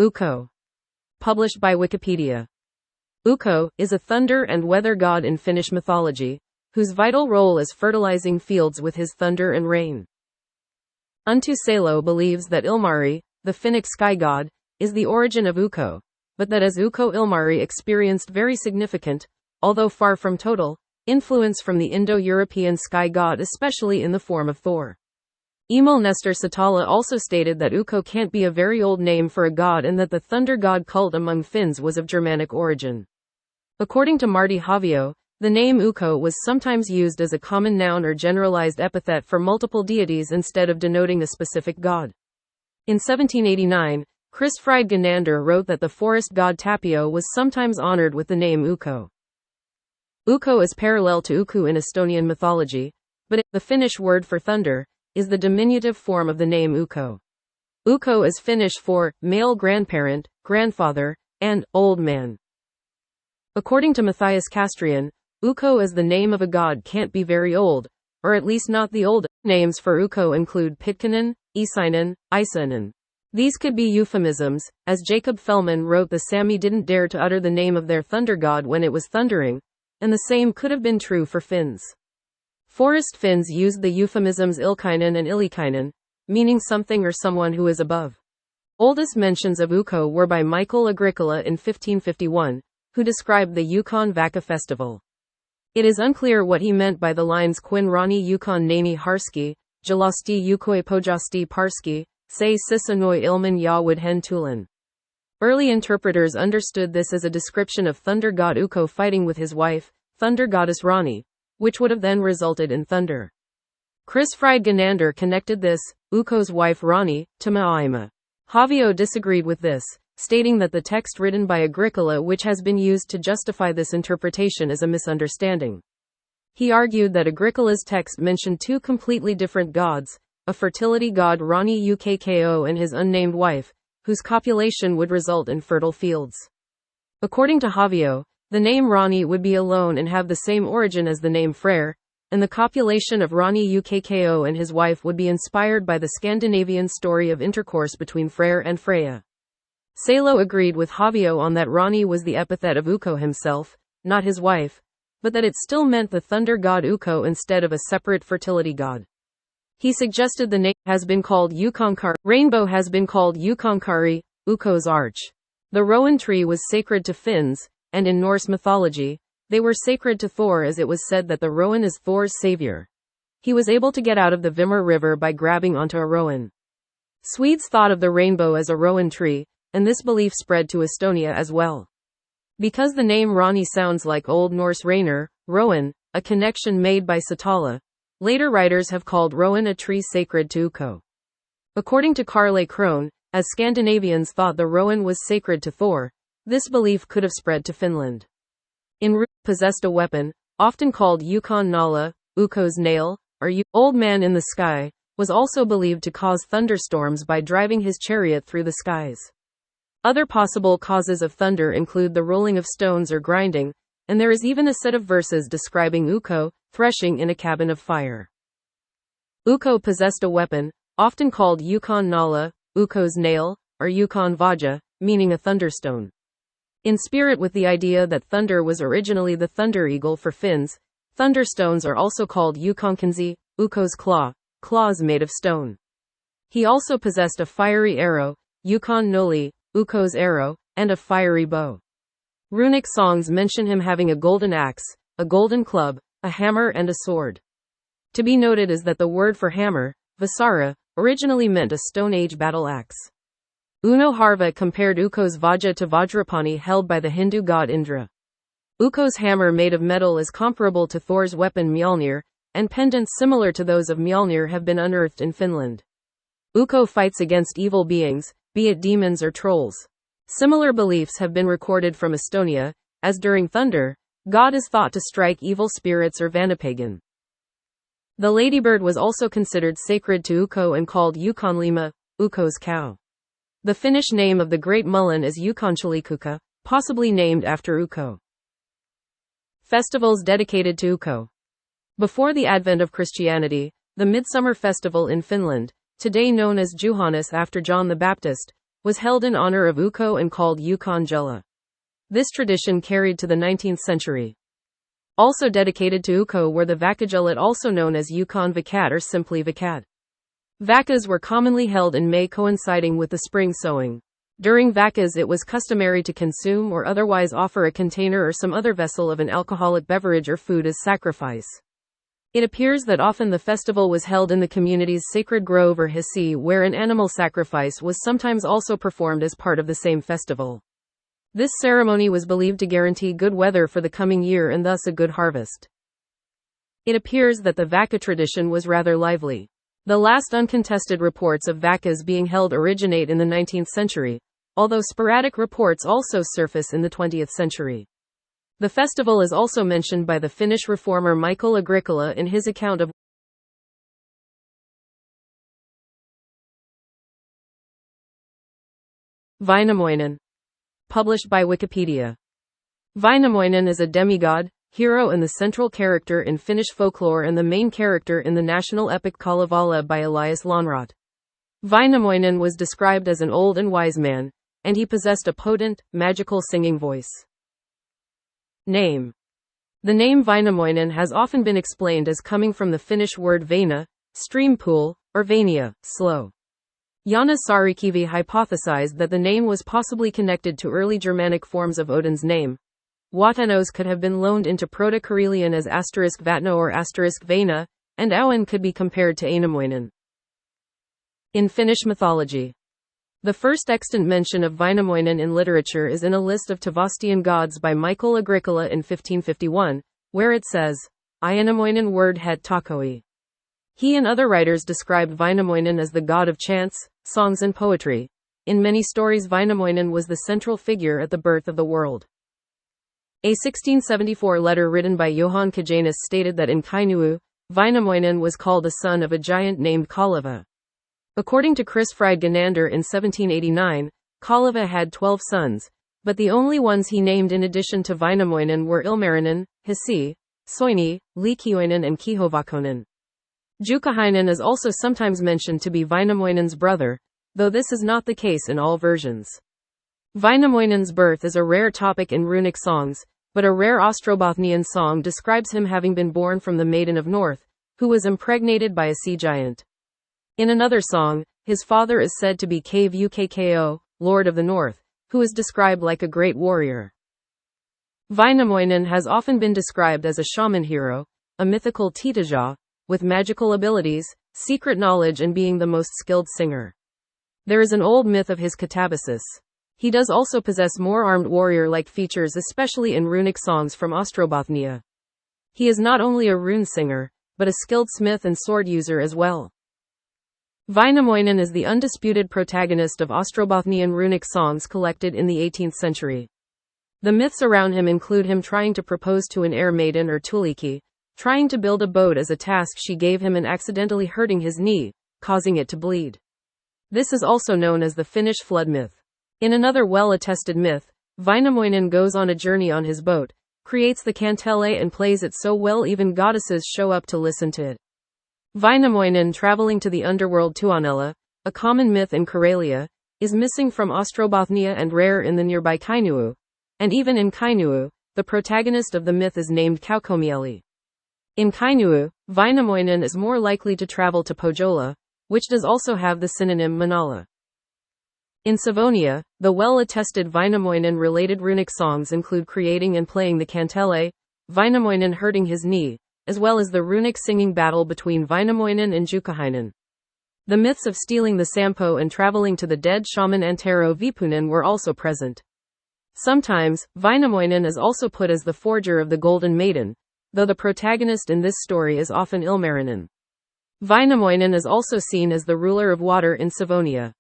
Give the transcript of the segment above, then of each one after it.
Ukko. Published by Wikipedia. Ukko is a thunder and weather god in Finnish mythology, whose vital role is fertilizing fields with his thunder and rain. Unto Salo believes that Ilmari, the Finnic sky god, is the origin of Ukko, but that as Ukko Ilmari experienced very significant, although far from total, influence from the Indo-European sky god, especially in the form of Thor. Emil Nestor Satala also stated that Ukko can't be a very old name for a god and that the thunder god cult among Finns was of Germanic origin. According to Martti Havio, the name Ukko was sometimes used as a common noun or generalized epithet for multiple deities instead of denoting a specific god. In 1789, Chris Fried Ganander wrote that the forest god Tapio was sometimes honored with the name Ukko. Ukko is parallel to Ukku in Estonian mythology, but the Finnish word for thunder is the diminutive form of the name Ukko. Ukko is Finnish for male grandparent, grandfather, and old man. According to Matthias Castrian, Ukko as the name of a god can't be very old, or at least not the oldest. Names for Ukko include Pitkänen, Isainen, Isainen. These could be euphemisms, as Jacob Fellman wrote the Sami didn't dare to utter the name of their thunder god when it was thundering, and the same could have been true for Finns. Forest Finns used the euphemisms Ilkainen and Ilikainen, meaning something or someone who is above. Oldest mentions of Ukko were by Michael Agricola in 1551, who described the Yukon Vaka festival. It is unclear what he meant by the lines Quin Rani Yukon Nami Harski, Jalasti Yukoi Pojasti Parski, Se Sisanoi Ilman Yawud Hen Tulan. Early interpreters understood this as a description of thunder god Ukko fighting with his wife, thunder goddess Rani, which would have then resulted in thunder. Chris Fried Ganander connected this, Ukko's wife Rani, to Maaima. Havio disagreed with this, stating that the text written by Agricola which has been used to justify this interpretation is a misunderstanding. He argued that Agricola's text mentioned two completely different gods, a fertility god Rani Ukko and his unnamed wife, whose copulation would result in fertile fields. According to Havio, the name Rani would be alone and have the same origin as the name Freyr, and the copulation of Rani Ukko and his wife would be inspired by the Scandinavian story of intercourse between Freyr and Freya. Salo agreed with Havio on that Rani was the epithet of Ukko himself, not his wife, but that it still meant the thunder god Ukko instead of a separate fertility god. He suggested the name has been called Yukonkari. Rainbow has been called Yukonkari, Ukko's arch. The rowan tree was sacred to Finns, and in Norse mythology, they were sacred to Thor as it was said that the rowan is Thor's savior. He was able to get out of the Vimmer River by grabbing onto a rowan. Swedes thought of the rainbow as a rowan tree, and this belief spread to Estonia as well. Because the name Rani sounds like Old Norse Rainer, rowan, a connection made by Satala, later writers have called rowan a tree sacred to Ukko. According to Karle Krone, as Scandinavians thought the rowan was sacred to Thor, this belief could have spread to Finland. In possessed a weapon, often called Yukon Nala, Ukko's nail, or Old Man in the Sky, was also believed to cause thunderstorms by driving his chariot through the skies. Other possible causes of thunder include the rolling of stones or grinding, and there is even a set of verses describing Ukko threshing in a cabin of fire. Ukko possessed a weapon, often called Yukon Nala, Ukko's nail, or Yukon Vaja, meaning a thunderstone. In spirit with the idea that thunder was originally the thunder eagle for Finns, thunderstones are also called Yukonkansi, Ukko's claw, claws made of stone. He also possessed a fiery arrow, Yukon Noli, Ukko's arrow, and a fiery bow. Runic songs mention him having a golden axe, a golden club, a hammer and a sword. To be noted is that the word for hammer, Vasara, originally meant a Stone Age battle axe. Uno Harva compared Ukko's Vajra to Vajrapani held by the Hindu god Indra. Ukko's hammer made of metal is comparable to Thor's weapon Mjolnir, and pendants similar to those of Mjolnir have been unearthed in Finland. Ukko fights against evil beings, be it demons or trolls. Similar beliefs have been recorded from Estonia, as during thunder, God is thought to strike evil spirits or Vanapagan. The ladybird was also considered sacred to Ukko and called Yukonlima, Ukko's cow. The Finnish name of the great mullen is Ukonchalikukka, possibly named after Ukko. Festivals dedicated to Ukko. Before the advent of Christianity, the Midsummer Festival in Finland, today known as Juhannus after John the Baptist, was held in honor of Ukko and called Yukon Jella. This tradition carried to the 19th century. Also dedicated to Ukko were the Vakajalat, also known as Yukon Vakat or simply Vakat. Vakas were commonly held in May, coinciding with the spring sowing. During Vakas it was customary to consume or otherwise offer a container or some other vessel of an alcoholic beverage or food as sacrifice. It appears that often the festival was held in the community's sacred grove or hisi, where an animal sacrifice was sometimes also performed as part of the same festival. This ceremony was believed to guarantee good weather for the coming year and thus a good harvest. It appears that the Vaka tradition was rather lively. The last uncontested reports of Vakas being held originate in the 19th century, although sporadic reports also surface in the 20th century. The festival is also mentioned by the Finnish reformer Michael Agricola in his account of Vainamoinen. Published by Wikipedia. Vainamoinen is a demigod, hero and the central character in Finnish folklore and the main character in the national epic Kalevala by Elias Lönnrot. Vainamoinen was described as an old and wise man, and he possessed a potent, magical singing voice. Name. The name Vainamoinen has often been explained as coming from the Finnish word vaina, stream pool, or vainia, slow. Jana Saarikivi hypothesized that the name was possibly connected to early Germanic forms of Odin's name. Watanos could have been loaned into Proto-Karelian as *vatno or *vaina, and Auen could be compared to Ainamoinen. In Finnish mythology, the first extant mention of Vainamoinen in literature is in a list of Tavastian gods by Michael Agricola in 1551, where it says, Ainamoinen word het takoi. He and other writers described Vainamoinen as the god of chants, songs and poetry. In many stories Vainamoinen was the central figure at the birth of the world. A 1674 letter written by Johann Cajanus stated that in Kainuu, Vainamoinen was called the son of a giant named Kaleva. According to Chris Fried Ganander in 1789, Kaleva had 12 sons, but the only ones he named in addition to Vainamoinen were Ilmarinen, Hisi, Soini, Liikioinen and Kihovakonen. Jukahainen is also sometimes mentioned to be Vainamoinen's brother, though this is not the case in all versions. Vainamoinen's birth is a rare topic in runic songs, but a rare Ostrobothnian song describes him having been born from the Maiden of North, who was impregnated by a sea giant. In another song, his father is said to be Cave Ukko, Lord of the North, who is described like a great warrior. Vainamoinen has often been described as a shaman hero, a mythical Titaja, with magical abilities, secret knowledge and being the most skilled singer. There is an old myth of his catabasis. He does also possess more armed warrior-like features, especially in runic songs from Ostrobothnia. He is not only a rune singer, but a skilled smith and sword user as well. Vainamoinen is the undisputed protagonist of Ostrobothnian runic songs collected in the 18th century. The myths around him include him trying to propose to an air maiden or Tuliki, trying to build a boat as a task she gave him and accidentally hurting his knee, causing it to bleed. This is also known as the Finnish flood myth. In another well-attested myth, Vainamoinen goes on a journey on his boat, creates the kantele and plays it so well even goddesses show up to listen to it. Vainamoinen traveling to the underworld Tuonela, a common myth in Karelia, is missing from Ostrobothnia and rare in the nearby Kainuu. And even in Kainuu, the protagonist of the myth is named Kaukomieli. In Kainuu, Vainamoinen is more likely to travel to Pohjola, which does also have the synonym Manala. In Savonia, the well-attested Vainamoinen-related runic songs include creating and playing the kantele, Vainamoinen hurting his knee, as well as the runic singing battle between Vainamoinen and Jukahainen. The myths of stealing the Sampo and traveling to the dead shaman Antero Vipunen were also present. Sometimes, Vainamoinen is also put as the forger of the Golden Maiden, though the protagonist in this story is often Ilmarinen. Vainamoinen is also seen as the ruler of water in Savonia.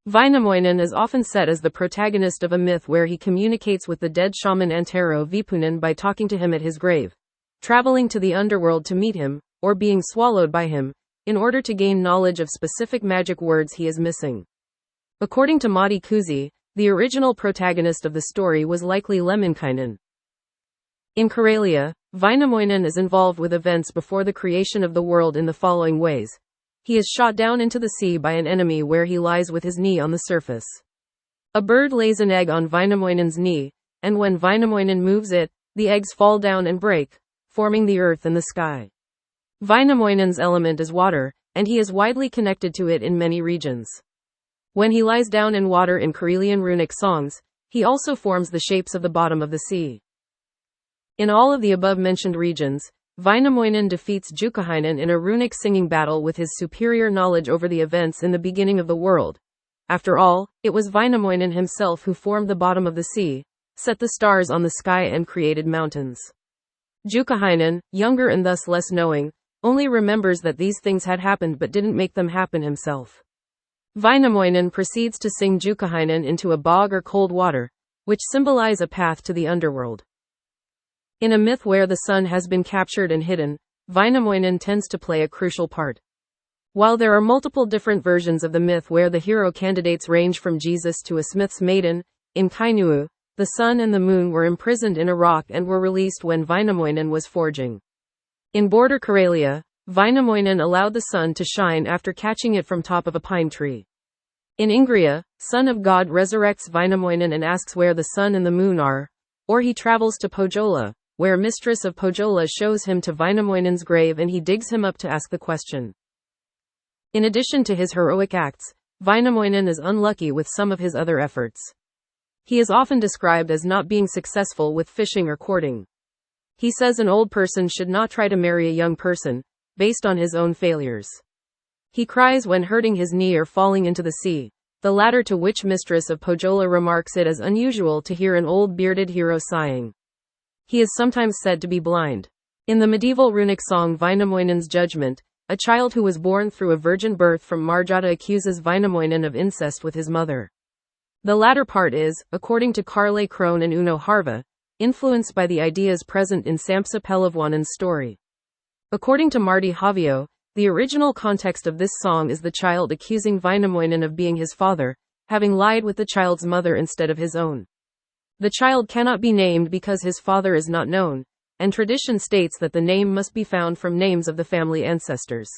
Vainamoinen is often set as the protagonist of a myth where he communicates with the dead shaman Antero Vipunen by talking to him at his grave, traveling to the underworld to meet him, or being swallowed by him, in order to gain knowledge of specific magic words he is missing. According to Matti Kuusi, the original protagonist of the story was likely Lemminkainen. In Karelia, Vainamoinen is involved with events before the creation of the world in the following ways. He is shot down into the sea by an enemy where he lies with his knee on the surface. A bird lays an egg on Wainamoinen's knee, and when Wainamoinen moves it, the eggs fall down and break, forming the earth and the sky. Wainamoinen's element is water, and he is widely connected to it in many regions. When he lies down in water in Karelian runic songs, he also forms the shapes of the bottom of the sea. In all of the above-mentioned regions, Wainamoinen defeats Jukahainen in a runic singing battle with his superior knowledge over the events in the beginning of the world. After all, it was Wainamoinen himself who formed the bottom of the sea, set the stars on the sky and created mountains. Jukahainen, younger and thus less knowing, only remembers that these things had happened but didn't make them happen himself. Wainamoinen proceeds to sing Jukahainen into a bog or cold water, which symbolize a path to the underworld. In a myth where the sun has been captured and hidden, Wainamoinen tends to play a crucial part. While there are multiple different versions of the myth where the hero candidates range from Jesus to a smith's maiden, in Kainuu, the sun and the moon were imprisoned in a rock and were released when Wainamoinen was forging. In border Karelia, Wainamoinen allowed the sun to shine after catching it from top of a pine tree. In Ingria, son of God resurrects Wainamoinen and asks where the sun and the moon are, or he travels to Pohjola, where mistress of Pohjola shows him to Wainamoinen's grave and he digs him up to ask the question. In addition to his heroic acts, Wainamoinen is unlucky with some of his other efforts. He is often described as not being successful with fishing or courting. He says an old person should not try to marry a young person, based on his own failures. He cries when hurting his knee or falling into the sea, the latter to which mistress of Pohjola remarks it as unusual to hear an old bearded hero sighing. He is sometimes said to be blind. In the medieval runic song Wainamoinen's Judgment, a child who was born through a virgin birth from Marjata accuses Wainamoinen of incest with his mother. The latter part is, according to Karle Krohn and Uno Harva, influenced by the ideas present in Sampsa Pellavainen's story. According to Martti Havio, the original context of this song is the child accusing Wainamoinen of being his father, having lied with the child's mother instead of his own. The child cannot be named because his father is not known, and tradition states that the name must be found from names of the family ancestors.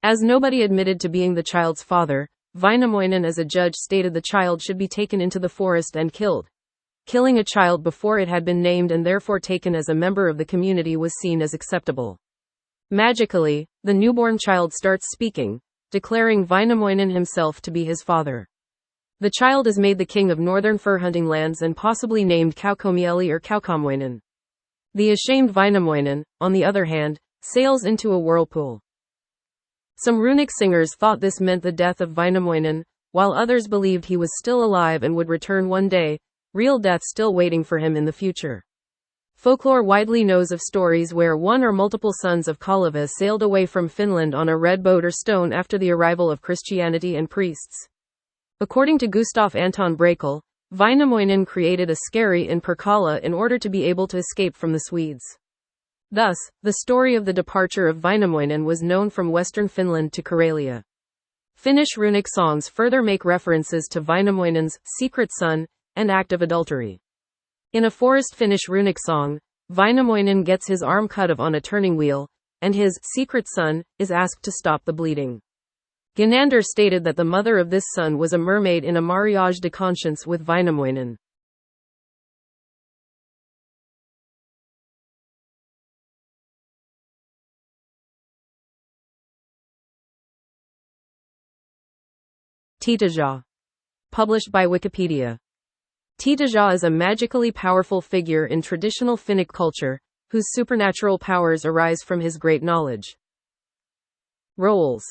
As nobody admitted to being the child's father, Wainamoinen as a judge stated the child should be taken into the forest and killed. Killing a child before it had been named and therefore taken as a member of the community was seen as acceptable. Magically, the newborn child starts speaking, declaring Wainamoinen himself to be his father. The child is made the king of northern fur hunting lands and possibly named Kaukomieli or Kaukomoinen. The ashamed Wainamoinen, on the other hand, sails into a whirlpool. Some runic singers thought this meant the death of Wainamoinen, while others believed he was still alive and would return one day, real death still waiting for him in the future. Folklore widely knows of stories where one or multiple sons of Kaleva sailed away from Finland on a red boat or stone after the arrival of Christianity and priests. According to Gustav Anton Brakel, Wainamoinen created a skerry in Perkala in order to be able to escape from the Swedes. Thus, the story of the departure of Wainamoinen was known from western Finland to Karelia. Finnish runic songs further make references to Wainamoinen's secret son and act of adultery. In a forest Finnish runic song, Wainamoinen gets his arm cut off on a turning wheel, and his secret son is asked to stop the bleeding. Ganander stated that the mother of this son was a mermaid in a mariage de conscience with Wainamoinen. Titaja. Published by Wikipedia. Titaja is a magically powerful figure in traditional Finnic culture, whose supernatural powers arise from his great knowledge. Roles.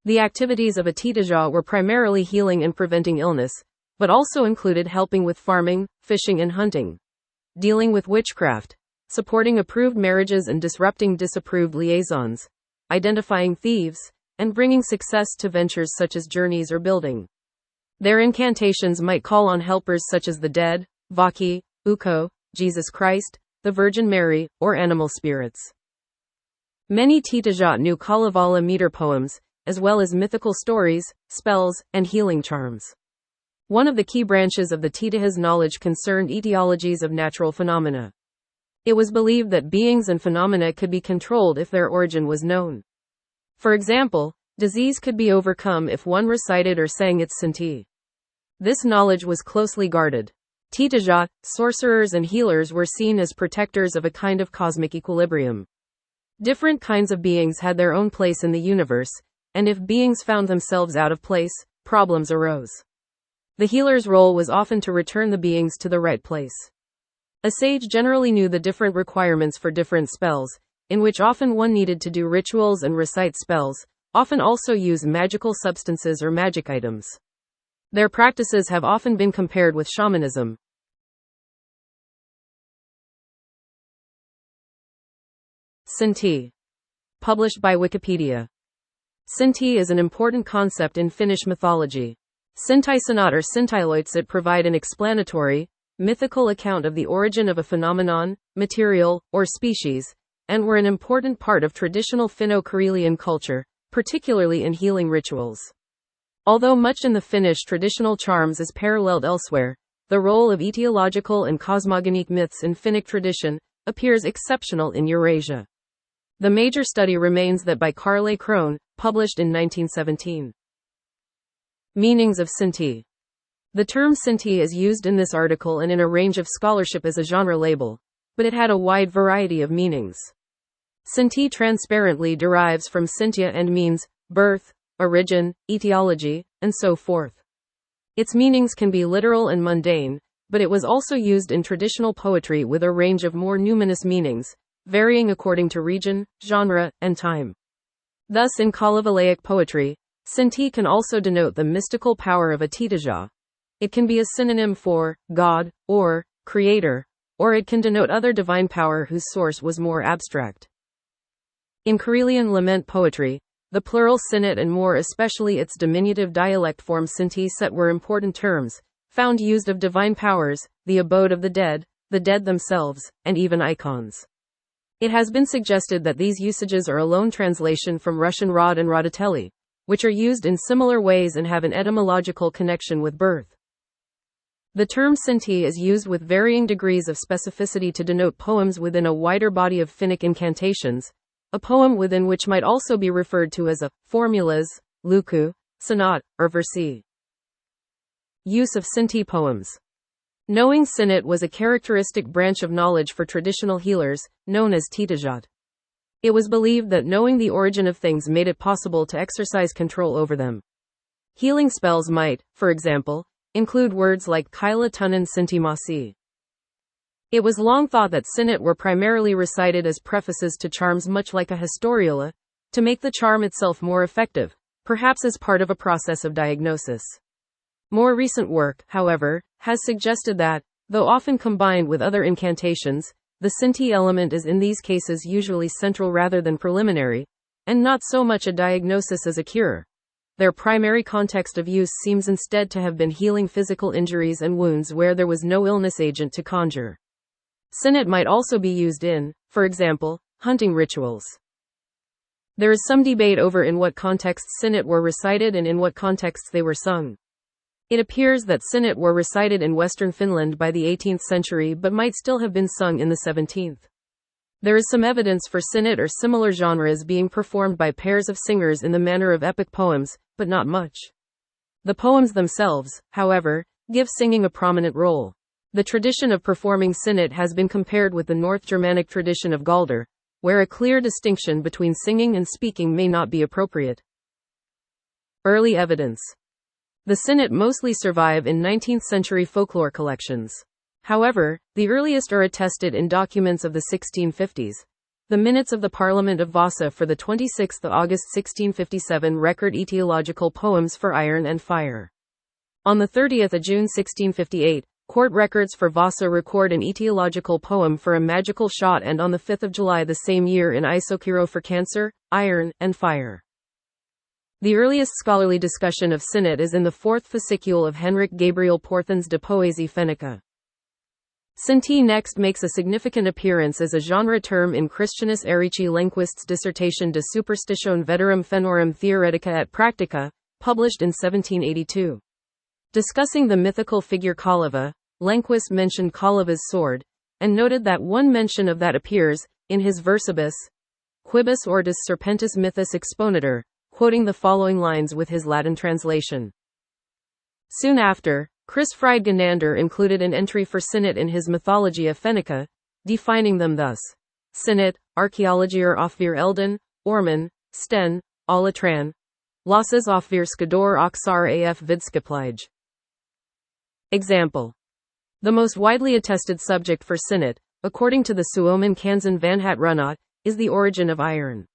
The activities of a Titaja were primarily healing and preventing illness, but also included helping with farming, fishing and hunting, dealing with witchcraft, supporting approved marriages and disrupting disapproved liaisons, identifying thieves, and bringing success to ventures such as journeys or building. Their incantations might call on helpers such as the dead, Vaki, Ukko, Jesus Christ, the Virgin Mary, or animal spirits. Many Titaja knew Kalevala meter poems, as well as mythical stories, spells, and healing charms. One of the key branches of the Titaja's knowledge concerned etiologies of natural phenomena. It was believed that beings and phenomena could be controlled if their origin was known. For example, Disease could be overcome if one recited or sang its Sinti. This knowledge was closely guarded. Titaja, sorcerers and healers were seen as protectors of a kind of cosmic equilibrium. Different kinds of beings had their own place in the universe, and if beings found themselves out of place, problems arose. The healer's role was often to return the beings to the right place. A sage generally knew the different requirements for different spells, in which often one needed to do rituals and recite spells, often also use magical substances or magic items. Their practices have often been compared with shamanism. Sinti. Published by Wikipedia. Sinti is an important concept in Finnish mythology. Sintisanat or Sintiloitsit provide an explanatory, mythical account of the origin of a phenomenon, material, or species, and were an important part of traditional Finno-Karelian culture, particularly in healing rituals. Although much in the Finnish traditional charms is paralleled elsewhere, the role of etiological and cosmogonic myths in Finnic tradition appears exceptional in Eurasia. The major study remains that by Karle Krohn, published in 1917. Meanings of Sinti. The term Sinti is used in this article and in a range of scholarship as a genre label, but it had a wide variety of meanings. Sinti transparently derives from Sintia and means birth, origin, etiology, and so forth. Its meanings can be literal and mundane, but it was also used in traditional poetry with a range of more numinous meanings, varying according to region, genre, and time. Thus in Kalevalaic poetry, Sinti can also denote the mystical power of a titaja. It can be a synonym for God, or creator, or it can denote other divine power whose source was more abstract. In Karelian lament poetry, the plural sinit and more especially its diminutive dialect form Sinti set were important terms, found used of divine powers, the abode of the dead themselves, and even icons. It has been suggested that these usages are a loan translation from Russian rod and rodatelli, which are used in similar ways and have an etymological connection with birth. The term Sinti is used with varying degrees of specificity to denote poems within a wider body of Finnic incantations, a poem within which might also be referred to as a formulas, luku, sonat, or versi. Use of Sinti poems. Knowing Sinit was a characteristic branch of knowledge for traditional healers, known as titajat. It was believed that knowing the origin of things made it possible to exercise control over them. Healing spells might, for example, include words like Kaila Tunnen Sinti Masi. It was long thought that Sinit were primarily recited as prefaces to charms, much like a historiola, to make the charm itself more effective, perhaps as part of a process of diagnosis. More recent work, however, has suggested that, though often combined with other incantations, the Sinti element is in these cases usually central rather than preliminary, and not so much a diagnosis as a cure. Their primary context of use seems instead to have been healing physical injuries and wounds where there was no illness agent to conjure. Sinit might also be used in, for example, hunting rituals. There is some debate over in what contexts Sinit were recited and in what contexts they were sung. It appears that Sinit were recited in Western Finland by the 18th century but might still have been sung in the 17th. There is some evidence for Sinit or similar genres being performed by pairs of singers in the manner of epic poems, but not much. The poems themselves, however, give singing a prominent role. The tradition of performing Sinit has been compared with the North Germanic tradition of Galdr, where a clear distinction between singing and speaking may not be appropriate. Early evidence. The Sinit mostly survive in 19th century folklore collections. However, the earliest are attested in documents of the 1650s. The minutes of the Parliament of Vasa for the 26th of August 1657 record etiological poems for iron and fire. On the 30th of June 1658, court records for Vasa record an etiological poem for a magical shot, and on the 5th of July the same year in Isokiro for cancer, iron, and fire. The earliest scholarly discussion of Sinit is in the fourth fascicule of Henrik Gabriel Porthen's De Poesie Fennica. Sinti next makes a significant appearance as a genre term in Christianus Erici Lenquist's dissertation De Superstitione Veterum Fenorum Theoretica et Practica, published in 1782. Discussing the mythical figure Kaleva, Lenquist mentioned Kaleva's sword, and noted that one mention of that appears, in his Versibus, Quibus Ortus Serpentis Mythus Exponator, quoting the following lines with his Latin translation. Soon after, Chris Friedgenander included an entry for Sinnet in his Mythologia Fennica, defining them thus. Sinnet, archaeologier Ofvir Elden, Orman, Sten, Alatran, Losses Ofvir Skador Oxar af Vidskaplige. Example. The most widely attested subject for Sinnet, according to the Suomen Kansan vanhat Runot, is the origin of iron.